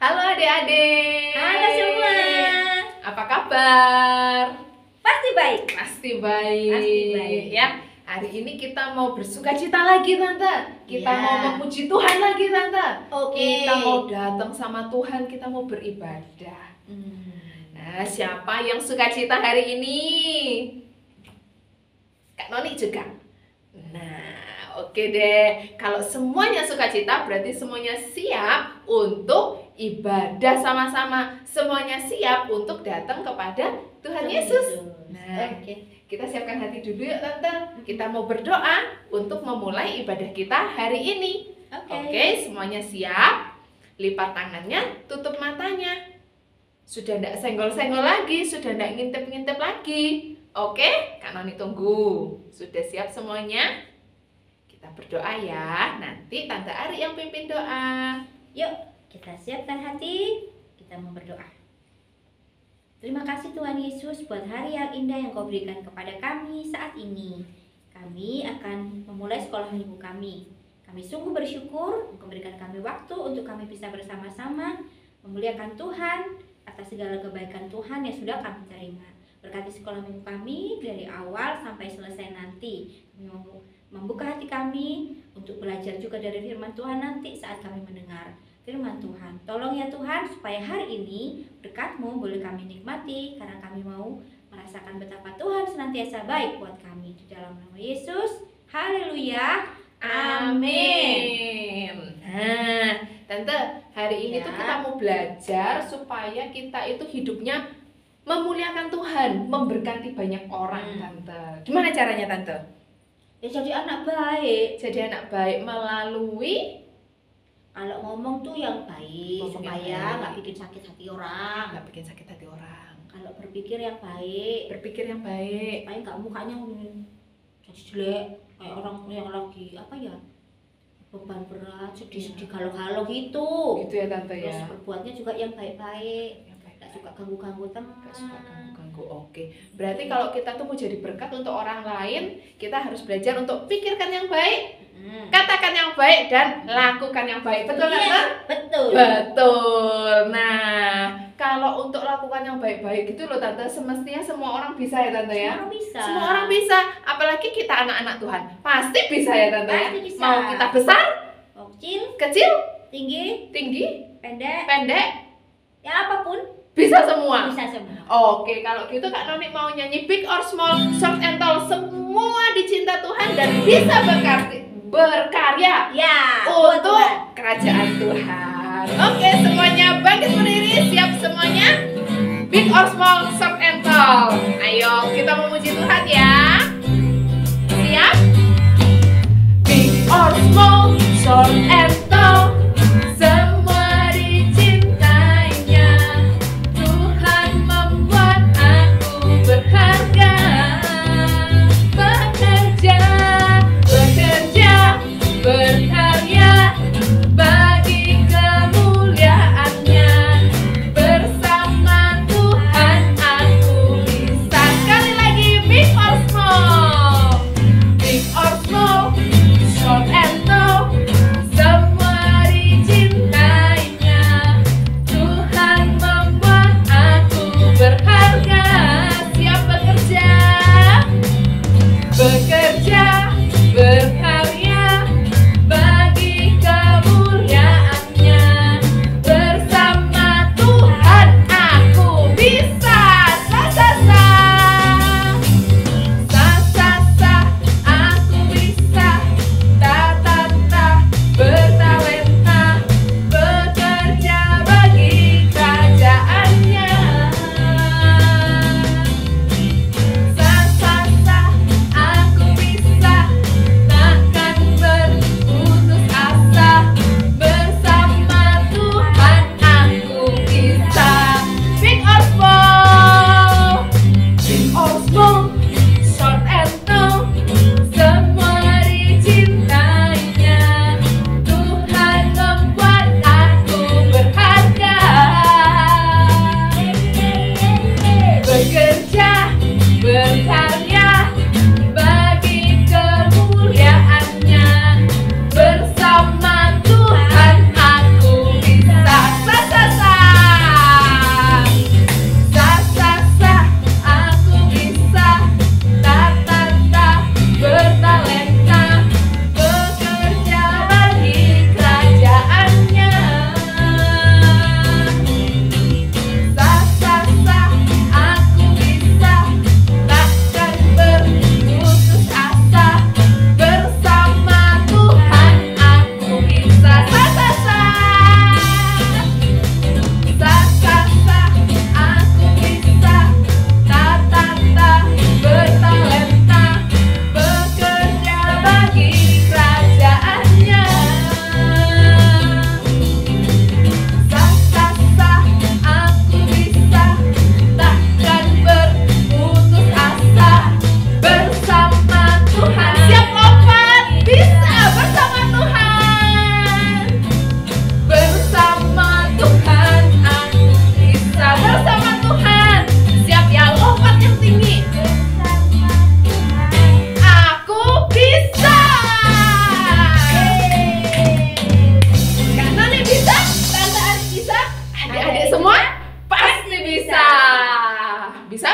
Halo adik-adik. Halo semua. Apa kabar? Pasti baik. Pasti baik. Pasti baik. Ya, hari ini kita mau bersukacita lagi, Tante. Kita Ya. mau memuji Tuhan lagi, Tante. Oke. Kita mau datang sama Tuhan, kita mau beribadah. Nah, siapa yang sukacita hari ini? Kak Noni juga. Nah, oke deh. Kalau semuanya sukacita, berarti semuanya siap untuk ibadah sama-sama. Semuanya siap untuk datang kepada Tuhan Yesus. Nah, Oke. kita siapkan hati dulu ya, Tante. Kita mau berdoa untuk memulai ibadah kita hari ini. Oke, semuanya siap. Lipat tangannya, tutup matanya. Sudah tidak senggol-senggol lagi, sudah tidak ngintip-ngintip lagi. Oke, Kak Noni tunggu. Sudah siap semuanya? Kita berdoa ya. Nanti Tante Ari yang pimpin doa. Yuk, kita siapkan hati. Kita mau berdoa. Terima kasih Tuhan Yesus buat hari yang indah yang Kau berikan kepada kami saat ini. Kami akan memulai sekolah minggu kami. Kami sungguh bersyukur Engkau berikan kami waktu untuk kami bisa bersama-sama memuliakan Tuhan atas segala kebaikan Tuhan yang sudah kami terima. Berkati sekolah minggu kami dari awal sampai selesai nanti. Kami membuka hati kami untuk belajar juga dari firman Tuhan nanti saat kami mendengar firman Tuhan. Tolong ya Tuhan supaya hari ini berkat-Mu boleh kami nikmati karena kami mau merasakan betapa Tuhan senantiasa baik buat kami. Di dalam nama Yesus, haleluya, amin. Nah, Tante, hari ini Ya. tuh kita mau belajar supaya kita itu hidupnya memuliakan Tuhan, memberkati banyak orang, Tante. Gimana caranya, Tante? Ya jadi anak baik. Jadi anak baik melalui Kalau ngomong tuh yang baik Ngomong yang supaya baik. nggak bikin sakit hati orang. nggak bikin sakit hati orang, Kalau berpikir yang baik, berpikir yang baik. supaya nggak mukanya jadi jelek kayak orang yang lagi apa ya, beban berat, sedih-sedih, galau-galau gitu. Gitu ya, Tante ya. Terus berbuatnya juga yang baik-baik, Yang baik. nggak suka ganggu-ganggu teman. Nggak suka ganggu-ganggu. Oke. Berarti kalau kita tuh mau jadi berkat untuk orang lain, kita harus belajar untuk pikirkan yang baik, katakan yang baik, dan lakukan yang baik. Betul, Iya, Tante? betul. Betul. Nah, kalau untuk lakukan yang baik-baik gitu loh, Tante, semestinya semua orang bisa ya, Tante ya. Semua orang bisa. Semua orang bisa, apalagi kita anak-anak Tuhan. Pasti bisa ya, Tante ya. Pasti bisa. Mau kita besar, Kecil, kecil, tinggi, tinggi, pendek, pendek, ya apapun bisa semua. bisa semua. Oke, kalau gitu Kak Noni mau nyanyi Big or Small, Short and Tall, semua dicinta Tuhan dan bisa berkarya Ya, buat untuk Tuhan. kerajaan Tuhan. Oke, semuanya bangkit berdiri, siap semuanya? Big or Small, Short and Tall. Ayo, kita memuji Tuhan ya. Siap? Big or small, short and tall, semua dicintainya. Tuhan membuat aku berharga. Bekerja, berkarya bagi kemuliaannya. Bersama Tuhan aku bisa. Sekali lagi, big or small, short and tall, semua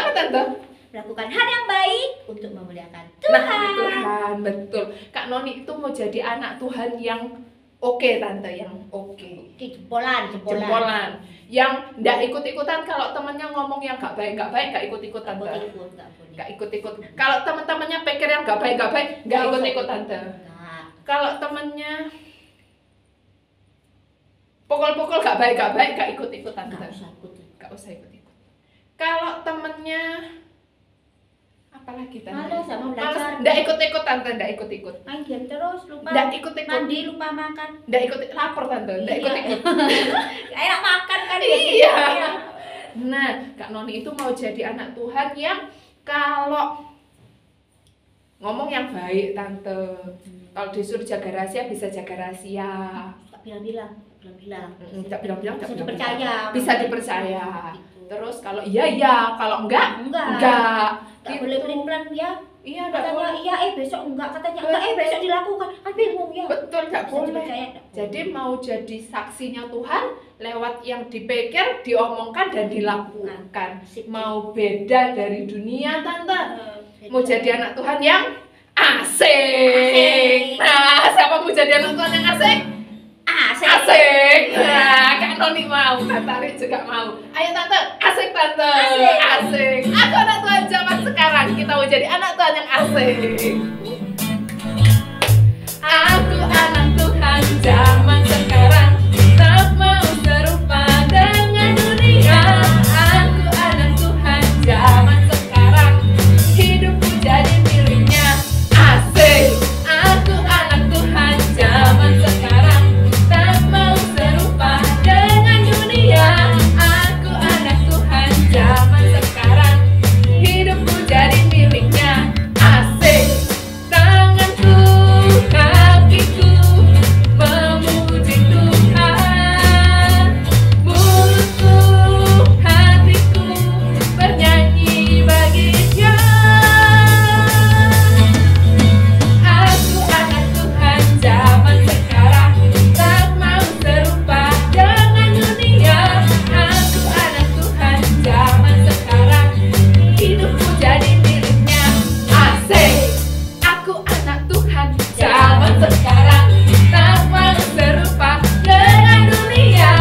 Apa Tante? Melakukan hal yang baik untuk memuliakan Nah, Tuhan. Tuhan, betul. Kak Noni itu mau jadi anak Tuhan yang oke Tante, yang oke. Oke, jempolan. Jempolan. Yang nggak ikut-ikutan kalau temennya ngomong yang nggak baik, nggak ikut-ikut Tante. Nggak boleh. Nggak ikut-ikut. Kalau teman-temannya pikir yang nggak baik, nggak ikut-ikut Tante. Nggak. Kalau temennya pukul-pukul nggak baik, nggak ikut-ikut Tante. Nggak usah ikut-ikut. Kalau temennya apalagi Tante? Malas sama belajar. Nggak ikut-ikut Tante, nggak ikut-ikut. Main game terus, lupa Nggak ikut-ikut. mandi, lupa makan. Nggak ikut, lapar Tante, nggak Iya. ikut-ikut. Enak makan kan? Iya. Nah, Kak Noni itu mau jadi anak Tuhan yang kalau ngomong yang baik Tante. Kalau disuruh jaga rahasia bisa jaga rahasia. Tak bilang-bilang. Tak bilang-bilang, tak Bisa bilang-bilang. dipercaya. Bisa dipercaya. Gitu. Terus kalau iya, kalau enggak. Tak Gitu. boleh pelin-pelan ya. Iya, enggak Katanya boleh. iya, besok enggak. Katanya enggak, besok dilakukan. Kan bingung ya. Betul, enggak Bisa boleh. dipercaya, enggak boleh. Jadi mau jadi saksinya Tuhan lewat yang dipikir, diomongkan dan dilakukan. Mau beda dari dunia Tante. Mau jadi anak Tuhan yang asik. Nah, siapa mau jadi anak Tuhan yang asik? Asik. Nah, Kak Noni mau, Kak Tari juga mau. Ayo Tante, asik Tante. Asik. Aku anak Tuhan zaman sekarang. Kita mau jadi anak Tuhan yang asik. Aku anak Tuhan zaman sekarang, tak mau serupa dengan dunia. Aku anak Tuhan zaman sekarang, hidupku jadi miliknya. Asik. Aku anak Tuhan zaman sekarang, tak mau serupa dengan dunia. Aku anak Tuhan zaman sekarang, hidupku jadi miliknya. Asik. Tanganku, kakiku memuji Tuhan, mulutku, hatiku bernyanyi bagi Dia. Aku anak Tuhan zaman sekarang, tak mau serupa dengan dunia. Aku anak Tuhan zaman sekarang, hidupku jadi miliknya. Asik. Aku anak Tuhan zaman sekarang, tak mau serupa dengan dunia.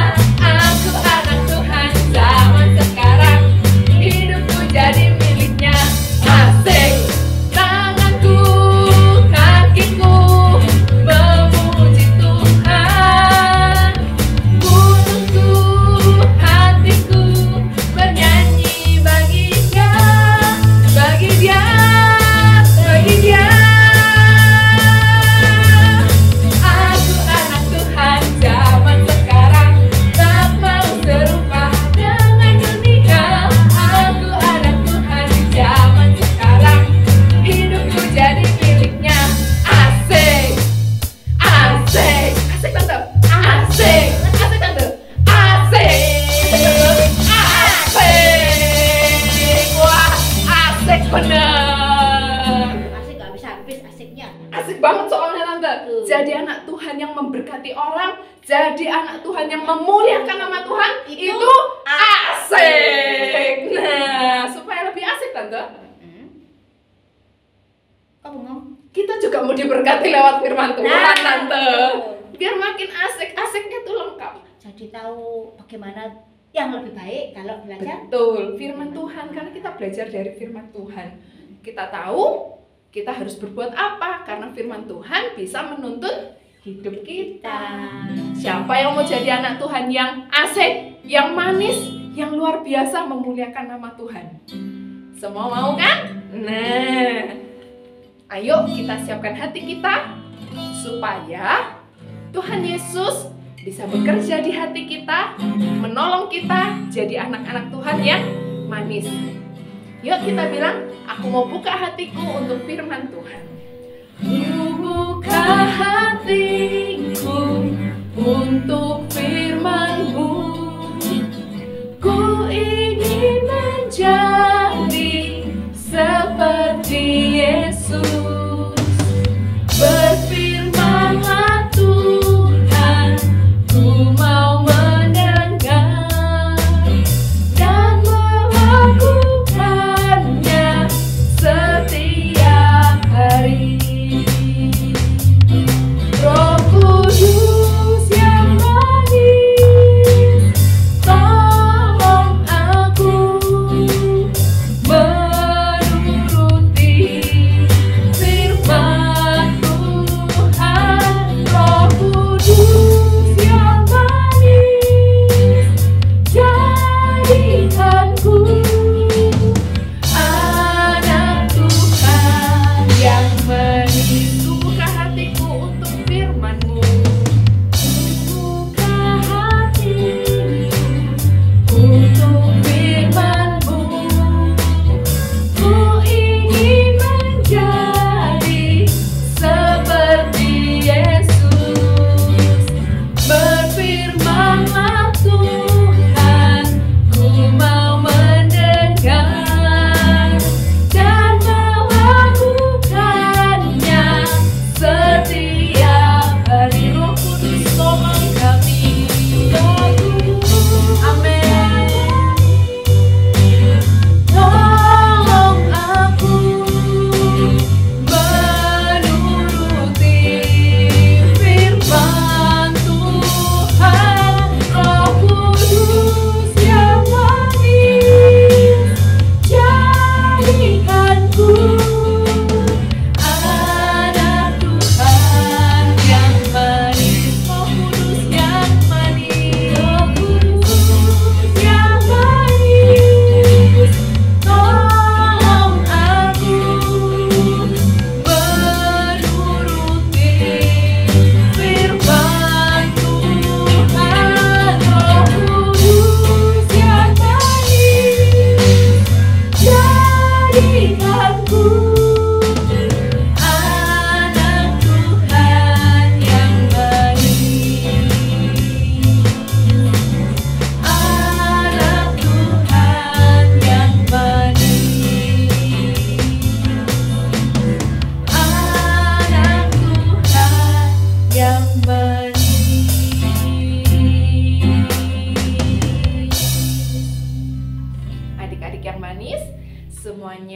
Aku anak Tuhan zaman sekarang, hidupku jadi miliknya. Asik. Tanganku, kakiku memuji Tuhan, mulutku, hatiku bernyanyi bagi Dia, bagi Dia, bagi Dia. Aku anak Tuhan zaman sekarang, tak mau serupa dengan dunia. Aku anak Tuhan zaman sekarang, hidupku jadi miliknya. Asik. Asik. Asik Tante. Asik. Asik Tante. Asik. Asik. Wah, asik bener. Asik nggak bisa habis asiknya. Asik banget soalnya Tante. Tuh. Jadi anak Tuhan yang memberkati orang, jadi anak Tuhan yang memuliakan nama Tuhan, itu asik. Nah, supaya lebih asik Tante, Kok bengong? kita juga mau diberkati lewat firman Tuhan Tante. betul. Biar makin asik, asiknya tuh lengkap. Jadi tahu bagaimana yang lebih baik kalau belajar. Betul, firman Tuhan, karena kita belajar dari firman Tuhan. Kita tahu kita harus berbuat apa, karena firman Tuhan bisa menuntun hidup kita. Siapa yang mau jadi anak Tuhan yang asik, yang manis, yang luar biasa memuliakan nama Tuhan? Semua mau kan? Nah, ayo kita siapkan hati kita supaya Tuhan Yesus bisa bekerja di hati kita, menolong kita jadi anak-anak Tuhan yang manis. Yuk kita bilang, aku mau buka hatiku untuk firman Tuhan. Buka hatiku untuk firman-Mu. Ku ingin menjadi seperti Yesus. Berfirmanlah Tuhan, ku mau mendengar dan melakukan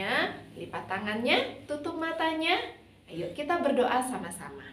Semuanya lipat tangannya, tutup matanya. Ayo kita berdoa sama-sama.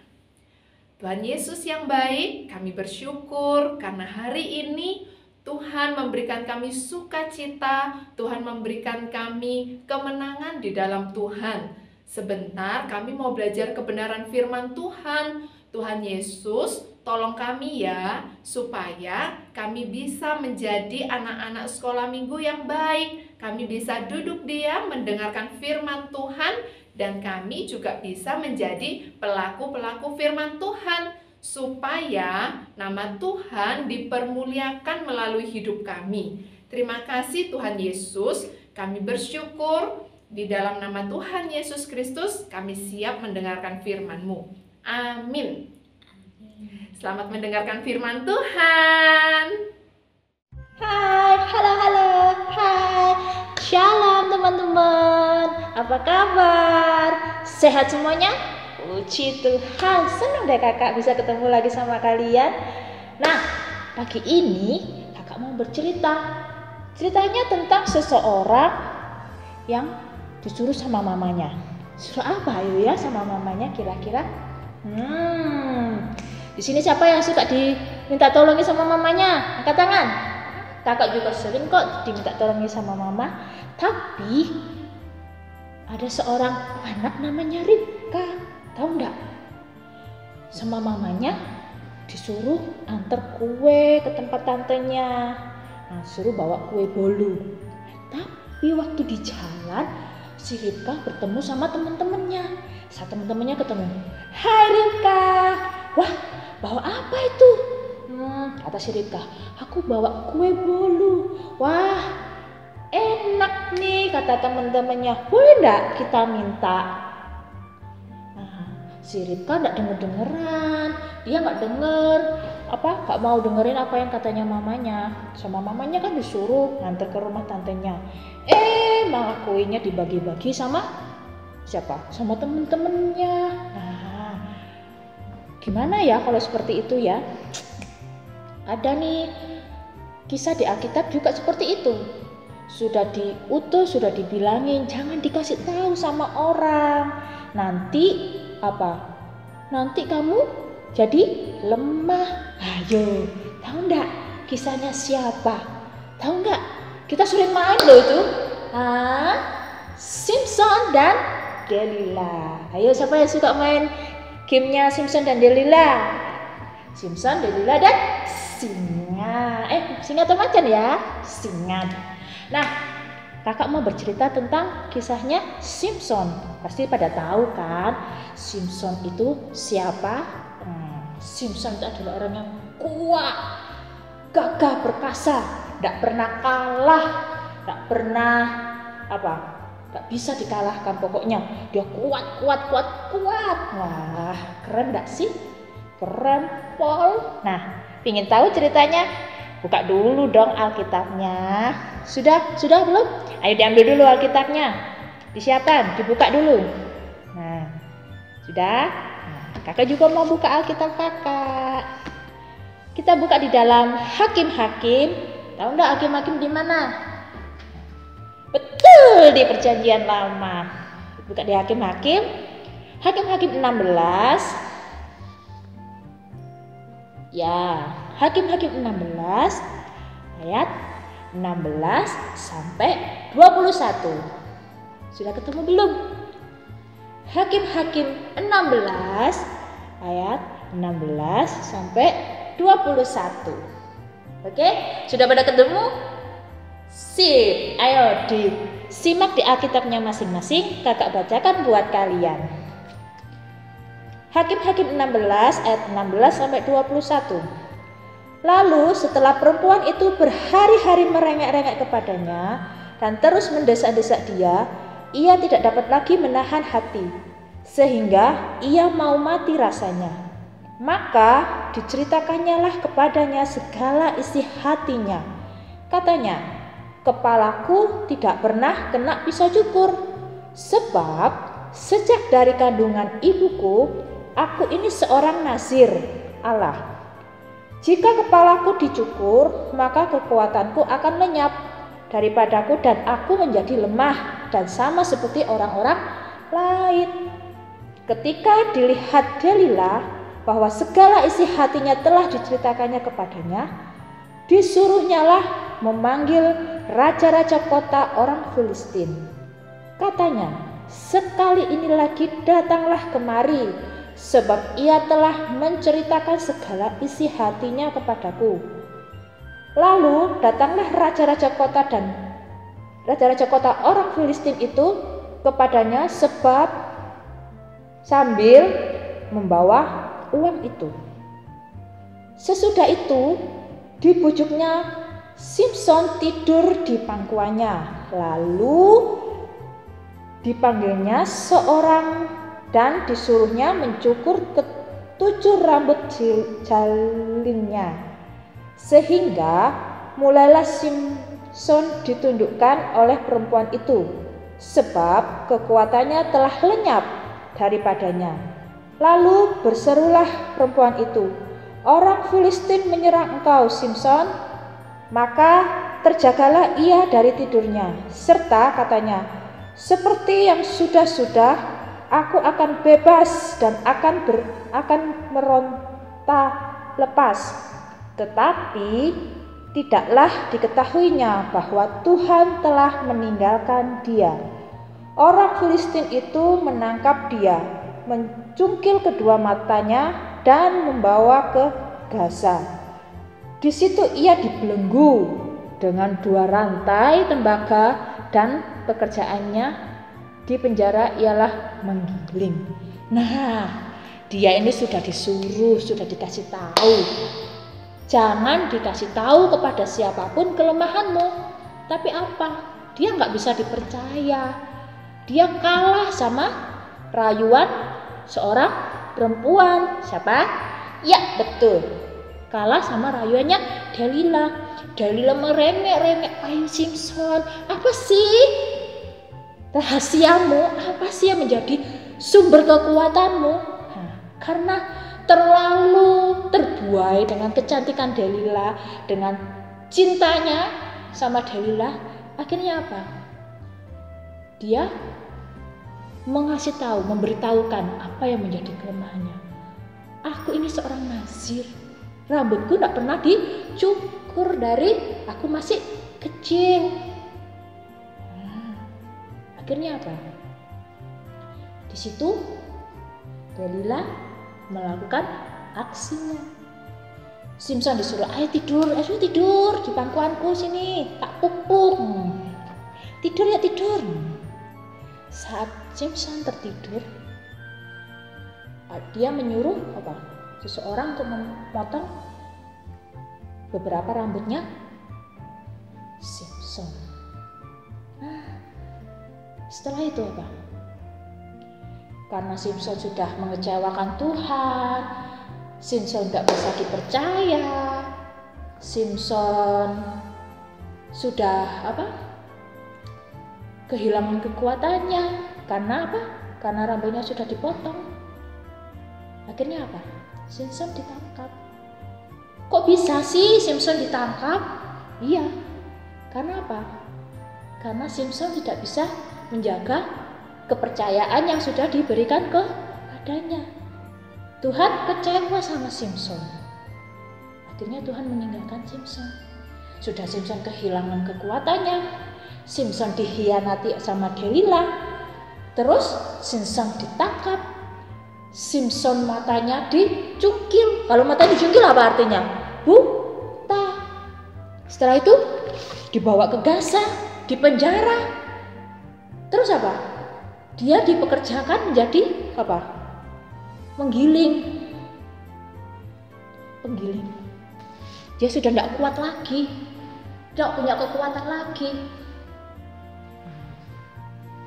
Tuhan Yesus yang baik, kami bersyukur karena hari ini Tuhan memberikan kami sukacita, Tuhan memberikan kami kemenangan di dalam Tuhan. Sebentar kami mau belajar kebenaran firman Tuhan. Tuhan Yesus, tolong kami ya, supaya kami bisa menjadi anak-anak sekolah minggu yang baik. Kami bisa duduk diam mendengarkan firman Tuhan, dan kami juga bisa menjadi pelaku-pelaku firman Tuhan, supaya nama Tuhan dipermuliakan melalui hidup kami. Terima kasih Tuhan Yesus, kami bersyukur di dalam nama Tuhan Yesus Kristus, kami siap mendengarkan firman-Mu. Amin. Selamat mendengarkan firman Tuhan. Hai, halo, hai. Shalom teman-teman. Apa kabar? Sehat semuanya? Puji Tuhan, senang deh kakak bisa ketemu lagi sama kalian. Nah, pagi ini kakak mau bercerita. Ceritanya tentang seseorang yang disuruh sama mamanya. Suruh apa ayo ya sama mamanya kira-kira? Di sini siapa yang suka diminta tolongi sama mamanya? Angkat tangan. Kakak juga sering kok diminta tolongi sama mama. Tapi ada seorang anak namanya Ribka. Tahu enggak? Sama mamanya disuruh antar kue ke tempat tantenya. Nah, suruh bawa kue bolu. Tapi waktu di jalan si Ribka bertemu sama teman-temannya. Saat teman-temannya ketemu, "Hai Ribka, wah bawa apa itu?" Kata si Ribka, "Aku bawa kue bolu." "Wah enak nih," kata teman-temannya. "Boleh enggak kita minta?" Si Ribka enggak denger-dengeran. Dia enggak enggak mau dengerin apa yang katanya mamanya. Sama mamanya kan disuruh nganter ke rumah tantenya. Malah kuenya dibagi-bagi sama siapa? Sama temen-temennya. Nah, gimana ya kalau seperti itu ya? Ada nih kisah di Alkitab juga seperti itu. Sudah diutus, sudah dibilangin jangan dikasih tahu sama orang. Nanti Nanti kamu jadi lemah. Ayo, tahu enggak kisahnya siapa? Tahu enggak? Kita sering main loh itu. Simpson dan Delila. Ayo, siapa yang suka main gamenya Simpson dan Delila? Simpson, Delila dan singa. Singa atau macan ya? Singa. Nah, kakak mau bercerita tentang kisahnya Simpson. Pasti pada tahu kan Simpson itu siapa? Simpson itu adalah orang yang kuat, gagah perkasa, tidak pernah kalah, tidak pernah tidak bisa dikalahkan. Pokoknya dia kuat. Wah, keren tidak sih? Keren, Paul. Nah, ingin tahu ceritanya? Buka dulu dong Alkitabnya. Sudah belum? Ayo diambil dulu Alkitabnya. Disiapkan, dibuka dulu. Nah, sudah? Nah, kakak juga mau buka Alkitab kakak. Kita buka di dalam Hakim-Hakim. Tahu enggak Hakim-Hakim di mana? Betul, di Perjanjian Lama. Buka di Hakim-Hakim. Hakim-Hakim 16. Ya, Hakim-Hakim 16 ayat 16 sampai 21. Sudah ketemu belum? Hakim-Hakim 16 ayat 16 sampai 21. Oke, sudah pada ketemu? Sip. Ayo disimak di Alkitabnya masing-masing, kakak bacakan buat kalian. Hakim-Hakim 16 ayat 16 sampai 21. Lalu setelah perempuan itu berhari-hari merengek-rengek kepadanya dan terus mendesak-desak dia, ia tidak dapat lagi menahan hati, sehingga ia mau mati rasanya. Maka diceritakannya lah kepadanya segala isi hatinya. Katanya, "Kepalaku tidak pernah kena pisau cukur, sebab sejak dari kandungan ibuku, aku ini seorang nazir Allah. Jika kepalaku dicukur, maka kekuatanku akan lenyap daripadaku dan aku menjadi lemah. dan sama seperti orang-orang lain. Ketika dilihat Delila bahwa segala isi hatinya telah diceritakannya kepadanya, disuruhnyalah memanggil raja-raja kota orang Filistin. Katanya, sekali ini lagi datanglah kemari, sebab ia telah menceritakan segala isi hatinya kepadaku. Lalu datanglah raja-raja kota orang Filistin itu kepadanya sambil membawa uang itu. Sesudah itu dibujuknya Simson tidur di pangkuannya. Lalu dipanggilnya seorang dan disuruhnya mencukur ketujuh rambut jalinnya. Sehingga mulailah Simson ditundukkan oleh perempuan itu, sebab kekuatannya telah lenyap daripadanya. Lalu berserulah perempuan itu, "Orang Filistin menyerang engkau, Simson." Maka terjagalah ia dari tidurnya, serta katanya, "Seperti yang sudah-sudah, aku akan bebas dan akan meronta lepas." Tetapi tidaklah diketahuinya bahwa Tuhan telah meninggalkan dia. Orang Filistin itu menangkap dia, mencungkil kedua matanya dan membawa ke Gaza. Di situ ia dibelenggu dengan 2 rantai tembaga dan pekerjaannya di penjara ialah menggiling. Nah, dia ini sudah disuruh, sudah dikasih tahu. Jangan dikasih tahu kepada siapapun kelemahanmu. Tapi apa? Dia nggak bisa dipercaya. Dia kalah sama rayuan seorang perempuan. Siapa? Ya, betul. Kalah sama rayuannya Delila. Delila merengek-rengek, "Ayo Simson, apa sih rahasiamu? Apa sih yang menjadi sumber kekuatanmu?" Nah, karena terlalu terbuai dengan kecantikan Delila, dengan cintanya sama Delila, akhirnya apa? Dia memberitahukan apa yang menjadi kelemahannya. "Aku ini seorang nazir, rambutku tidak pernah dicukur dari aku masih kecil." Akhirnya apa? Di situ Delila melakukan aksinya. Simson disuruh, "Ayo tidur di pangkuanku sini, tak pupuk." Tidur ya tidur. Saat Simson tertidur, dia menyuruh seseorang untuk memotong beberapa rambutnya Simson. Setelah itu apa? Karena Simson sudah mengecewakan Tuhan, Simson tidak bisa dipercaya, Simson sudah kehilangan kekuatannya. Karena apa? Karena rambutnya sudah dipotong. Akhirnya apa? Simson ditangkap. Kok bisa sih Simson ditangkap? Iya, karena apa? Karena Simson tidak bisa menjaga kepercayaan yang sudah diberikan kepadanya. Tuhan kecewa sama Simson. Akhirnya Tuhan meninggalkan Simson. Sudah Simson kehilangan kekuatannya, Simson dihianati sama Delila, terus Simson ditangkap, Simson matanya dicungkil. Kalau matanya dicungkil apa artinya? Buta. Setelah itu dibawa ke Gaza, dipenjara. Terus apa? Dia dipekerjakan menjadi apa? Penggiling. Dia sudah tidak kuat lagi, tidak punya kekuatan lagi.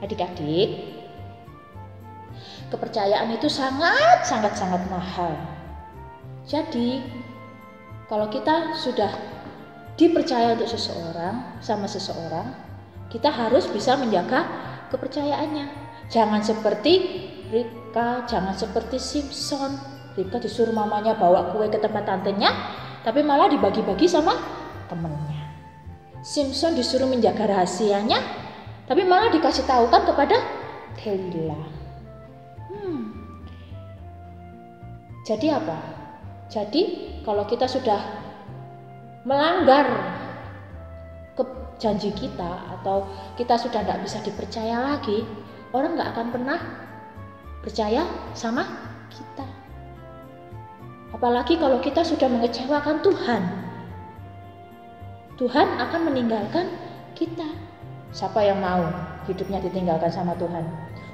Adik-adik, kepercayaan itu sangat mahal. Jadi, kalau kita sudah dipercaya untuk sama seseorang, kita harus bisa menjaga kepercayaannya. Jangan seperti Rika, jangan seperti Simson. Rika disuruh mamanya bawa kue ke tempat tantenya, tapi malah dibagi-bagi sama temennya. Simson disuruh menjaga rahasianya, tapi malah dikasih tahukan kepada Delila. Jadi apa? Jadi kalau kita sudah melanggar janji kita atau kita sudah tidak bisa dipercaya lagi, orang nggak akan pernah percaya sama kita. Apalagi kalau kita sudah mengecewakan Tuhan, Tuhan akan meninggalkan kita. Siapa yang mau hidupnya ditinggalkan sama Tuhan?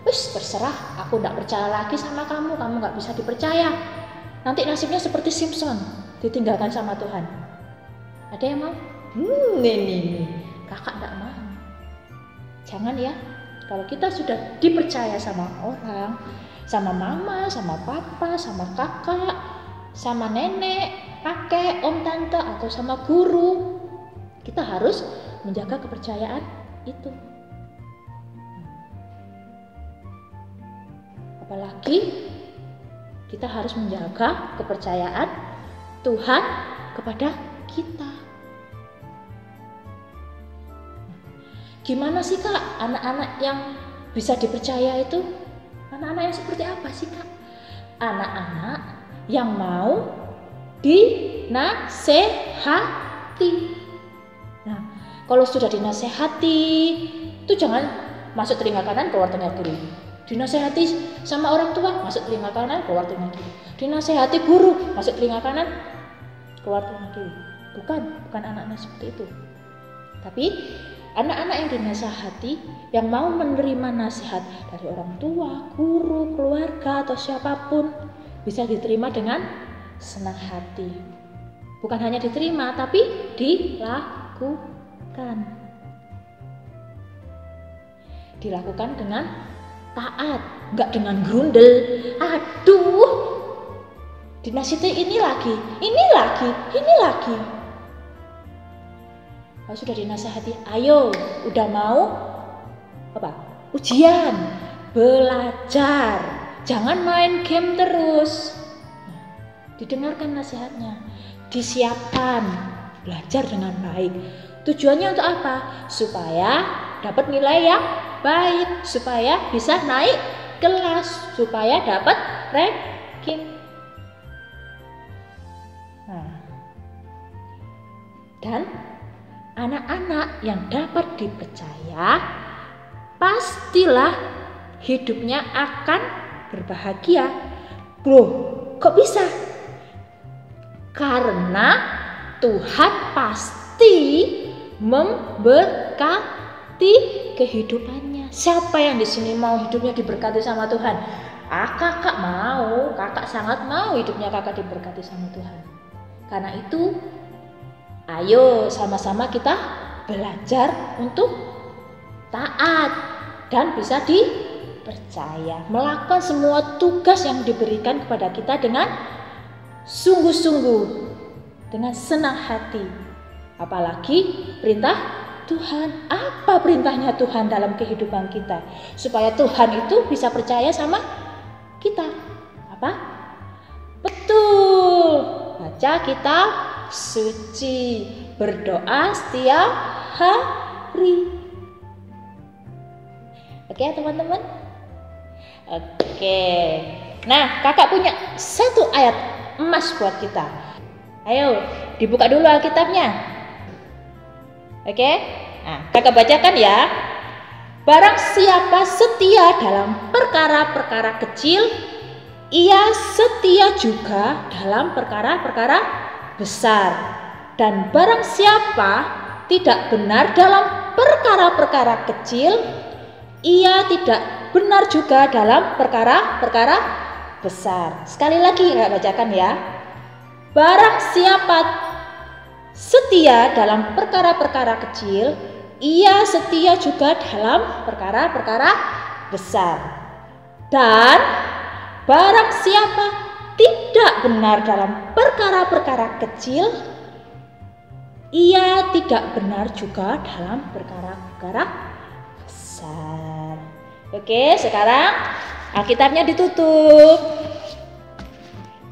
Wis terserah, aku tidak percaya lagi sama kamu, kamu nggak bisa dipercaya. Nanti nasibnya seperti Simpson, ditinggalkan sama Tuhan. Ada yang mau? Nih, kakak tidak mau. Jangan ya, kalau kita sudah dipercaya sama orang, sama mama, sama papa, sama kakak, sama nenek, kakek, om, tante, atau sama guru, kita harus menjaga kepercayaan itu. Apalagi kita harus menjaga kepercayaan Tuhan kepada kita. Gimana sih Kak anak-anak yang bisa dipercaya itu? Anak-anak yang seperti apa sih Kak? Anak-anak yang mau dinasehati. Nah, kalau sudah dinasehati, itu jangan masuk telinga kanan keluar telinga kiri. Dinasehati sama orang tua, masuk telinga kanan keluar telinga kiri. Dinasehati guru, masuk telinga kanan keluar telinga kiri. Bukan anak-anak seperti itu. Tapi anak-anak yang dinasehati, yang mau menerima nasihat dari orang tua, guru, keluarga, atau siapapun, bisa diterima dengan senang hati. Bukan hanya diterima, tapi dilakukan. Dilakukan dengan taat, enggak dengan grundel. Aduh, dinasihati ini lagi. Kalau sudah dinasihati, ayo, udah mau apa? Ujian, belajar, jangan main game terus. Didengarkan nasihatnya, disiapkan, belajar dengan baik. Tujuannya untuk apa? Supaya dapat nilai yang baik, supaya bisa naik kelas, supaya dapat ranking. Dan anak-anak yang dapat dipercaya pastilah hidupnya akan berbahagia. Loh, kok bisa? Karena Tuhan pasti memberkati kehidupannya. Siapa yang di sini mau hidupnya diberkati sama Tuhan? Kakak mau, kakak sangat mau hidupnya kakak diberkati sama Tuhan. Karena itu, ayo sama-sama kita belajar untuk taat dan bisa dipercaya, melakukan semua tugas yang diberikan kepada kita dengan sungguh-sungguh, dengan senang hati. Apalagi perintah Tuhan. Apa perintahnya Tuhan dalam kehidupan kita? Supaya Tuhan itu bisa percaya sama kita. Apa? Betul. Baca kitab suci, berdoa setiap hari. Oke teman-teman? Oke. Nah, kakak punya satu ayat emas buat kita. Ayo, dibuka dulu Alkitabnya. Oke? Nah, kakak bacakan ya. Barang siapa setia dalam perkara-perkara kecil, ia setia juga dalam perkara-perkara besar. Dan barang siapa tidak benar dalam perkara-perkara kecil, ia tidak benar juga dalam perkara-perkara besar. Sekali lagi kakak bacakan ya. Barang siapa setia dalam perkara-perkara kecil, ia setia juga dalam perkara-perkara besar. Dan barang siapa tidak benar dalam perkara-perkara kecil, ia tidak benar juga dalam perkara-perkara besar. Oke, sekarang Alkitabnya ditutup.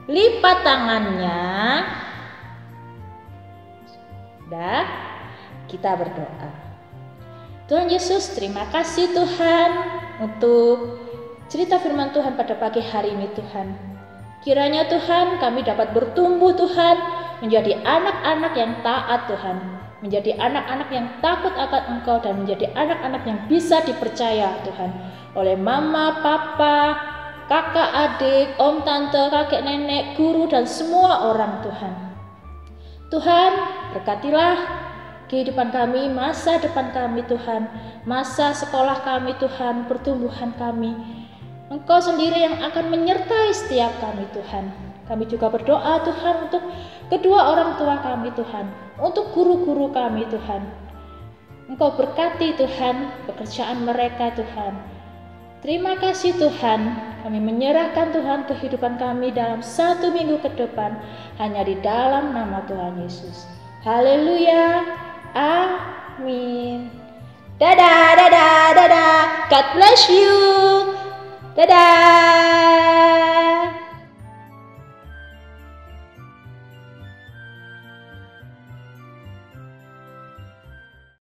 Lipat tangannya. Dah, kita berdoa. Tuhan Yesus, terima kasih Tuhan untuk cerita firman Tuhan pada pagi hari ini Tuhan. Kiranya Tuhan kami dapat bertumbuh Tuhan menjadi anak-anak yang taat Tuhan, menjadi anak-anak yang takut akan Engkau dan menjadi anak-anak yang bisa dipercaya Tuhan oleh mama, papa, kakak, adik, om, tante, kakek, nenek, guru dan semua orang Tuhan. Tuhan, berkatilah kehidupan kami, masa depan kami Tuhan, masa sekolah kami Tuhan, pertumbuhan kami. Engkau sendiri yang akan menyertai setiap kami Tuhan. Kami juga berdoa Tuhan untuk kedua orang tua kami Tuhan, untuk guru-guru kami Tuhan. Engkau berkati Tuhan pekerjaan mereka Tuhan. Terima kasih Tuhan, kami menyerahkan Tuhan kehidupan kami dalam 1 minggu ke depan hanya di dalam nama Tuhan Yesus. Haleluya, amin. Dadah, dadah, dadah. God bless you. Dadah.